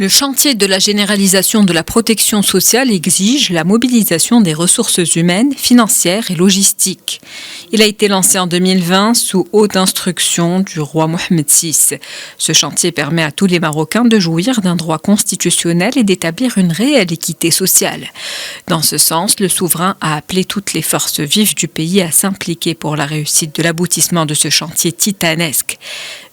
Le chantier de la généralisation de la protection sociale exige la mobilisation des ressources humaines, financières et logistiques. Il a été lancé en 2020 sous haute instruction du roi Mohamed VI. Ce chantier permet à tous les Marocains de jouir d'un droit constitutionnel et d'établir une réelle équité sociale. Dans ce sens, le souverain a appelé toutes les forces vives du pays à s'impliquer pour la réussite de l'aboutissement de ce chantier titanesque.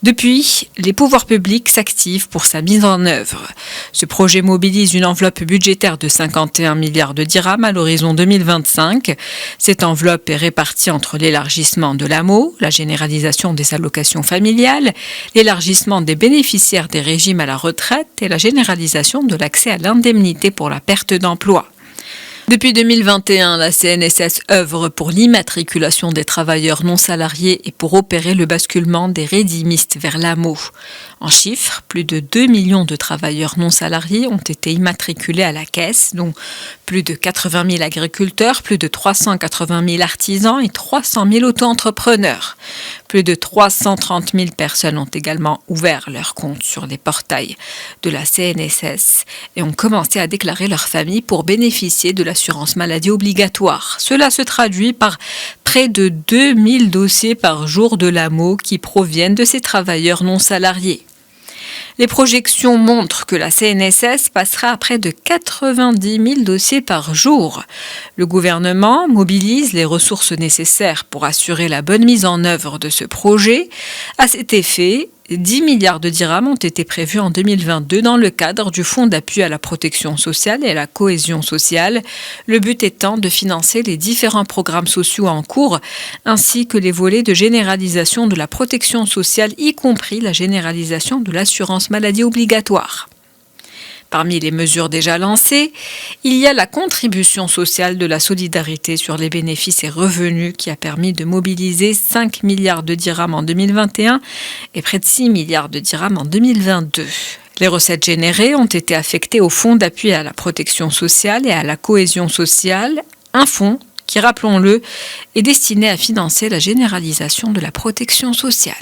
Depuis, les pouvoirs publics s'activent pour sa mise en œuvre. Ce projet mobilise une enveloppe budgétaire de 51 milliards de dirhams à l'horizon 2025. Cette enveloppe est répartie entre l'élargissement de l'AMO, la généralisation des allocations familiales, l'élargissement des bénéficiaires des régimes à la retraite et la généralisation de l'accès à l'indemnité pour la perte d'emploi. Depuis 2021, la CNSS œuvre pour l'immatriculation des travailleurs non salariés et pour opérer le basculement des rédimistes vers l'AMO. En chiffres, plus de 2 millions de travailleurs non salariés ont été immatriculés à la caisse, dont plus de 80 000 agriculteurs, plus de 380 000 artisans et 300 000 auto-entrepreneurs. Plus de 330 000 personnes ont également ouvert leur compte sur les portails de la CNSS et ont commencé à déclarer leur famille pour bénéficier de l'assurance maladie obligatoire. Cela se traduit par près de 2000 dossiers par jour de l'AMO qui proviennent de ces travailleurs non salariés. Les projections montrent que la CNSS passera à près de 90 000 dossiers par jour. Le gouvernement mobilise les ressources nécessaires pour assurer la bonne mise en œuvre de ce projet. À cet effet, 10 milliards de dirhams ont été prévus en 2022 dans le cadre du Fonds d'appui à la protection sociale et à la cohésion sociale, le but étant de financer les différents programmes sociaux en cours, ainsi que les volets de généralisation de la protection sociale, y compris la généralisation de l'assurance maladie obligatoire. Parmi les mesures déjà lancées, il y a la contribution sociale de la solidarité sur les bénéfices et revenus qui a permis de mobiliser 5 milliards de dirhams en 2021 et près de 6 milliards de dirhams en 2022. Les recettes générées ont été affectées au Fonds d'appui à la protection sociale et à la cohésion sociale, un fonds qui, rappelons-le, est destiné à financer la généralisation de la protection sociale.